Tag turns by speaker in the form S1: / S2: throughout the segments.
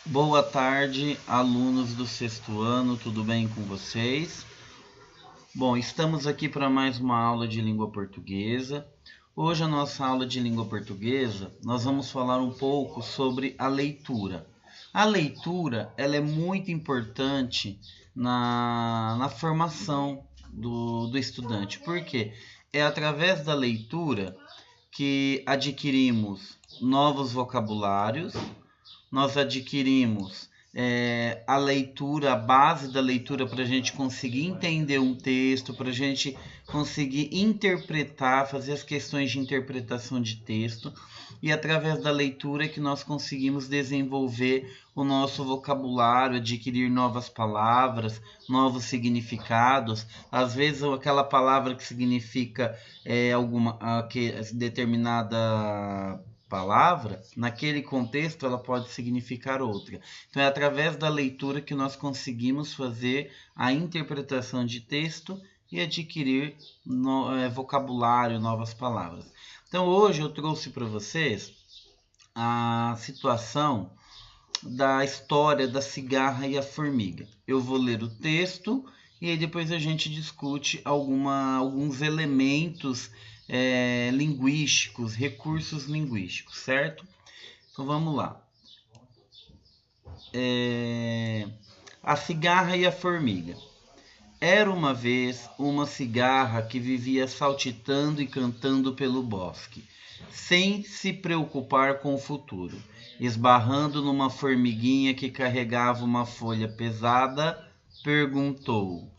S1: Boa tarde, alunos do sexto ano, tudo bem com vocês? Bom, estamos aqui para mais uma aula de língua portuguesa. Hoje, a nossa aula de língua portuguesa, nós vamos falar um pouco sobre a leitura. A leitura, ela é muito importante na formação do estudante, porque é através da leitura que adquirimos novos vocabulários, nós adquirimos a leitura, a base da leitura para a gente conseguir entender um texto, para a gente conseguir interpretar, fazer as questões de interpretação de texto, e através da leitura que nós conseguimos desenvolver o nosso vocabulário, adquirir novas palavras, novos significados. Às vezes aquela palavra que significa alguma determinada palavra, naquele contexto ela pode significar outra. Então é através da leitura que nós conseguimos fazer a interpretação de texto e adquirir vocabulário, novas palavras. Então hoje eu trouxe para vocês a situação da história da cigarra e a formiga. Eu vou ler o texto e aí depois a gente discute alguns elementos linguísticos, recursos linguísticos, certo? Então vamos lá. A cigarra e a formiga. Era uma vez uma cigarra que vivia saltitando e cantando pelo bosque, sem se preocupar com o futuro, esbarrando numa formiguinha que carregava uma folha pesada, perguntou: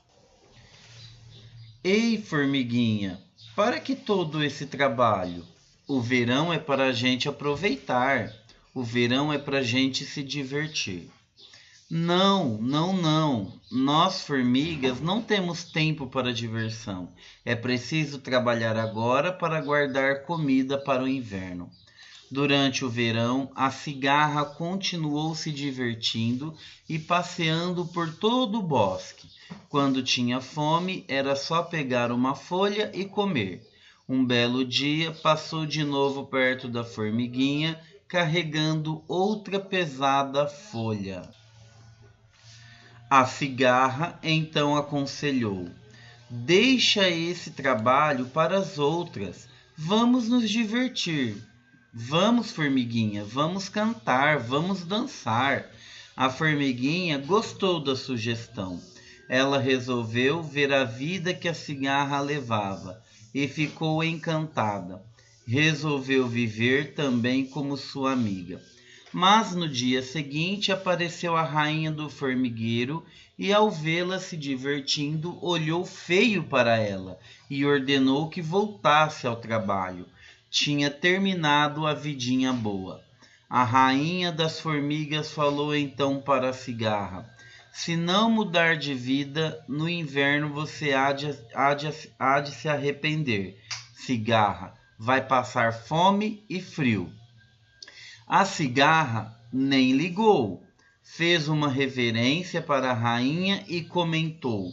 S1: Ei, formiguinha, para que todo esse trabalho? O verão é para a gente aproveitar. O verão é para a gente se divertir. Não, não, não. Nós, formigas, não temos tempo para diversão. É preciso trabalhar agora para guardar comida para o inverno. Durante o verão, a cigarra continuou se divertindo e passeando por todo o bosque. Quando tinha fome, era só pegar uma folha e comer. Um belo dia, passou de novo perto da formiguinha, carregando outra pesada folha. A cigarra então aconselhou: Deixa esse trabalho para as outras. Vamos nos divertir. Vamos, formiguinha, vamos cantar, vamos dançar. A formiguinha gostou da sugestão. Ela resolveu ver a vida que a cigarra levava e ficou encantada. Resolveu viver também como sua amiga. Mas no dia seguinte apareceu a rainha do formigueiro e, ao vê-la se divertindo, olhou feio para ela e ordenou que voltasse ao trabalho. Tinha terminado a vidinha boa. A rainha das formigas falou então para a cigarra: Se não mudar de vida, no inverno você há de se arrepender. Cigarra, vai passar fome e frio. A cigarra nem ligou, fez uma reverência para a rainha e comentou: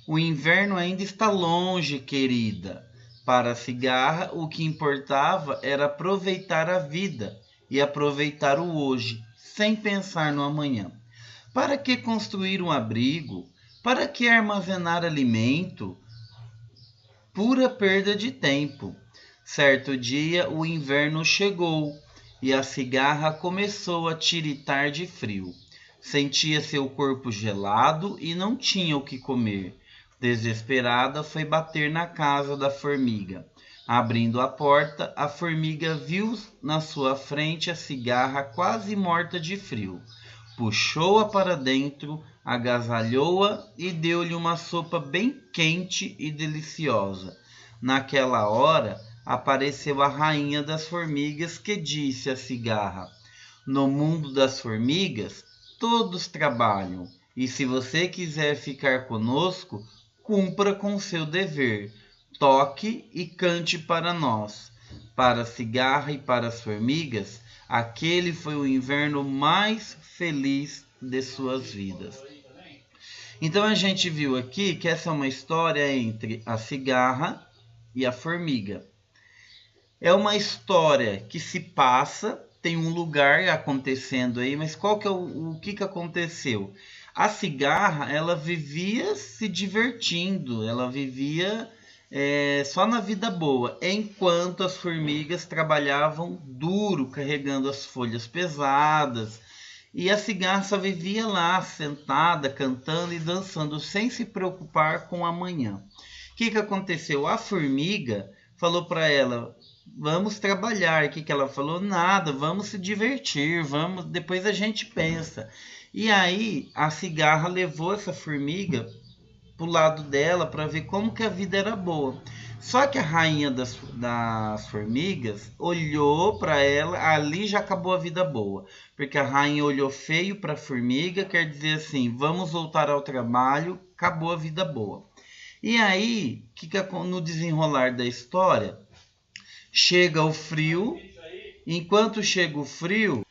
S1: o inverno ainda está longe, querida. Para a cigarra, o que importava era aproveitar a vida e aproveitar o hoje, sem pensar no amanhã. Para que construir um abrigo? Para que armazenar alimento? Pura perda de tempo. Certo dia o inverno chegou e a cigarra começou a tiritar de frio. Sentia seu corpo gelado e não tinha o que comer. Desesperada, foi bater na casa da formiga. Abrindo a porta, a formiga viu na sua frente a cigarra quase morta de frio. Puxou-a para dentro, agasalhou-a e deu-lhe uma sopa bem quente e deliciosa. Naquela hora, apareceu a rainha das formigas que disse à cigarra: No mundo das formigas, todos trabalham, e se você quiser ficar conosco, cumpra com seu dever. Toque e cante para nós. Para a cigarra e para as formigas, aquele foi o inverno mais feliz de suas vidas. Então a gente viu aqui que essa é uma história entre a cigarra e a formiga. É uma história que se passa tem um lugar acontecendo aí, mas qual que é o que aconteceu? A cigarra, ela vivia se divertindo, ela vivia só na vida boa, enquanto as formigas trabalhavam duro, carregando as folhas pesadas, e a cigarra só vivia lá, sentada, cantando e dançando, sem se preocupar com amanhã. O que aconteceu? A formiga falou para ela: vamos trabalhar. O que ela falou? Nada, vamos se divertir, vamos, depois a gente pensa. E aí a cigarra levou essa formiga pro lado dela para ver como que a vida era boa. Só que a rainha das formigas olhou para ela, ali já acabou a vida boa. Porque a rainha olhou feio para a formiga, quer dizer assim, vamos voltar ao trabalho, acabou a vida boa. E aí, no desenrolar da história, chega o frio, enquanto chega o frio,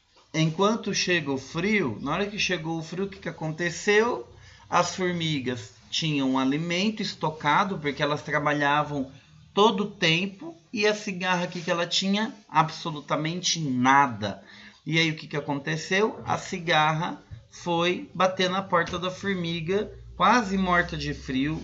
S1: na hora que chegou o frio, o que aconteceu? As formigas tinham um alimento estocado, porque elas trabalhavam todo o tempo, e a cigarra que ela tinha? Absolutamente nada. E aí o que aconteceu? A cigarra foi bater na porta da formiga, quase morta de frio,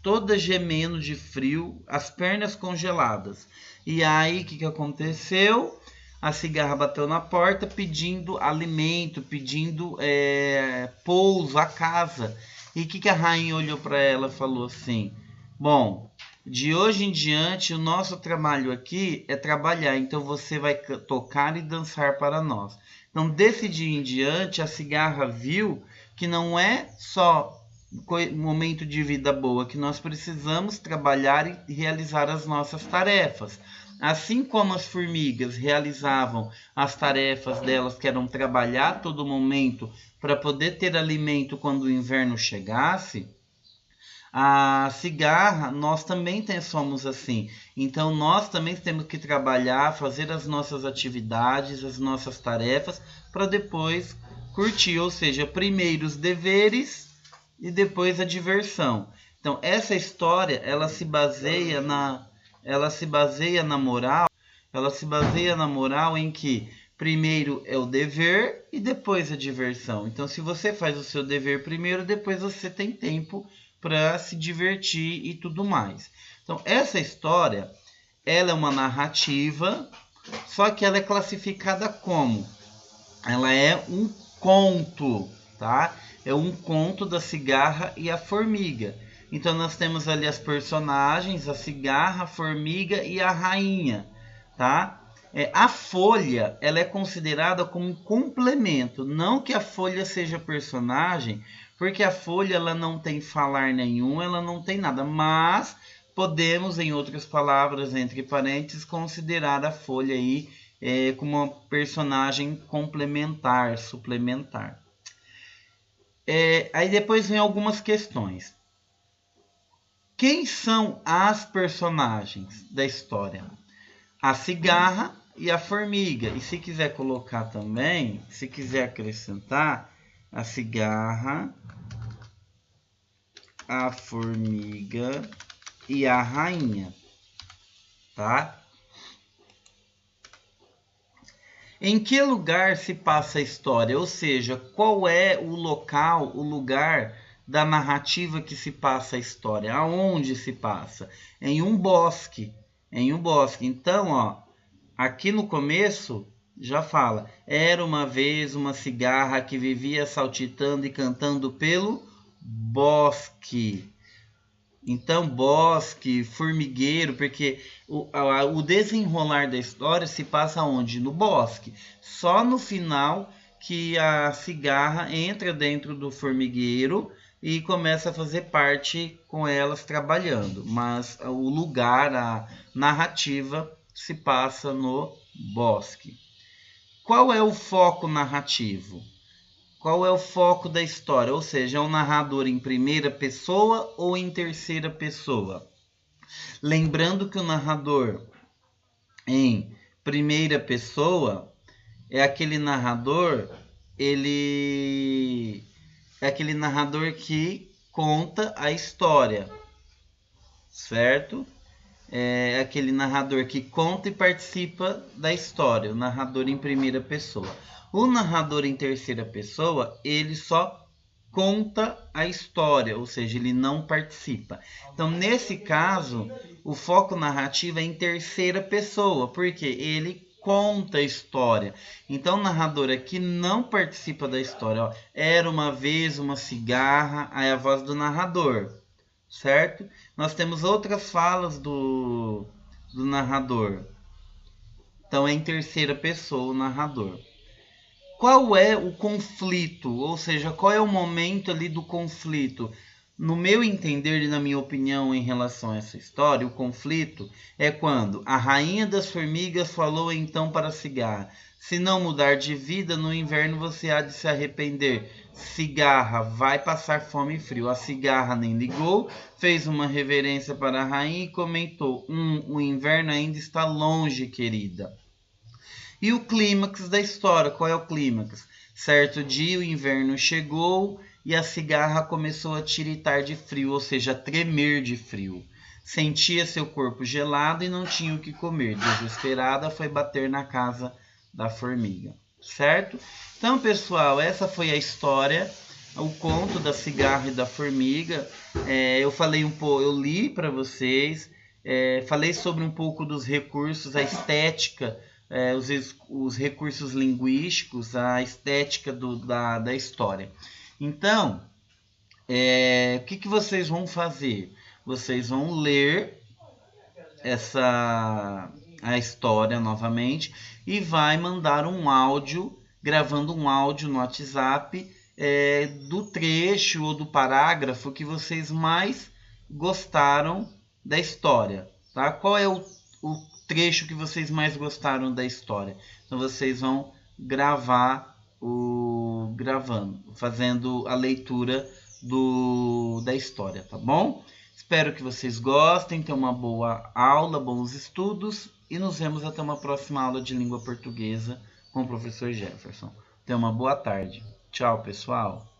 S1: toda gemendo de frio, as pernas congeladas. E aí o que aconteceu? A cigarra bateu na porta pedindo alimento, pedindo pouso, a casa. E o que a rainha olhou para ela e falou assim: bom, de hoje em diante o nosso trabalho aqui é trabalhar, então você vai tocar e dançar para nós. Então desse dia em diante a cigarra viu que não é só momento de vida boa, que nós precisamos trabalhar e realizar as nossas tarefas. Assim como as formigas realizavam as tarefas delas, que eram trabalhar todo momento para poder ter alimento quando o inverno chegasse, a cigarra, nós também somos assim. Então nós também temos que trabalhar, fazer as nossas atividades, as nossas tarefas, para depois curtir, ou seja, primeiro os deveres e depois a diversão. Então essa história, ela se baseia na moral em que primeiro é o dever e depois a diversão. Então se você faz o seu dever primeiro, depois você tem tempo para se divertir e tudo mais. Então essa história, ela é uma narrativa, só que ela é classificada como? Ela é um conto, tá? É um conto da cigarra e a formiga. Então nós temos ali as personagens, a cigarra, a formiga e a rainha, tá? A folha, ela é considerada como um complemento, não que a folha seja personagem, porque a folha ela não tem falar nenhum, ela não tem nada, mas podemos, em outras palavras, entre parênteses, considerar a folha aí como uma personagem complementar, suplementar. Aí depois vem algumas questões. Quem são as personagens da história? A cigarra e a formiga. E se quiser colocar também, se quiser acrescentar, a cigarra, a formiga e a rainha, tá? Em que lugar se passa a história? Ou seja, qual é o local, o lugar da narrativa que se passa a história? Aonde se passa? Em um bosque. Em um bosque. Então, ó, aqui no começo já fala: era uma vez uma cigarra que vivia saltitando e cantando pelo bosque. Então, bosque, formigueiro, porque o desenrolar da história se passa onde? No bosque. Só no final que a cigarra entra dentro do formigueiro e começa a fazer parte com elas trabalhando. Mas o lugar, a narrativa, se passa no bosque. Qual é o foco narrativo? Qual é o foco da história? Ou seja, é um narrador em primeira pessoa ou em terceira pessoa? Lembrando que o narrador em primeira pessoa é aquele narrador, que conta a história, certo? é aquele narrador que conta e participa da história, o narrador em primeira pessoa. O narrador em terceira pessoa, ele só conta a história, ou seja, ele não participa. Então, nesse caso, o foco narrativo é em terceira pessoa, porque ele conta a história. Então, o narrador aqui não participa da história. Ó, era uma vez uma cigarra, aí a voz do narrador, certo? Nós temos outras falas do narrador. Então, é em terceira pessoa o narrador. Qual é o conflito? Ou seja, qual é o momento ali do conflito? No meu entender e na minha opinião em relação a essa história, o conflito é quando a rainha das formigas falou então para a cigarra: se não mudar de vida, no inverno você há de se arrepender. Cigarra, vai passar fome e frio. A cigarra nem ligou, fez uma reverência para a rainha e comentou: o inverno ainda está longe, querida. E o clímax da história, qual é o clímax? Certo dia o inverno chegou e a cigarra começou a tiritar de frio, ou seja, a tremer de frio. Sentia seu corpo gelado e não tinha o que comer. Desesperada, foi bater na casa da formiga. Certo? Então, pessoal, essa foi a história, o conto da cigarra e da formiga. Eu falei um pouco, eu li para vocês, falei sobre um pouco dos recursos, a estética, os recursos linguísticos, a estética da história. Então, o que vocês vão fazer? Vocês vão ler a história novamente e vai mandar um áudio, gravando um áudio no WhatsApp do trecho ou do parágrafo que vocês mais gostaram da história. Tá? Qual é o trecho que vocês mais gostaram da história? Então vocês vão gravar fazendo a leitura da história, tá bom? Espero que vocês gostem, tenham uma boa aula, bons estudos e nos vemos até uma próxima aula de língua portuguesa com o professor Jefferson. Tenham uma boa tarde. Tchau, pessoal!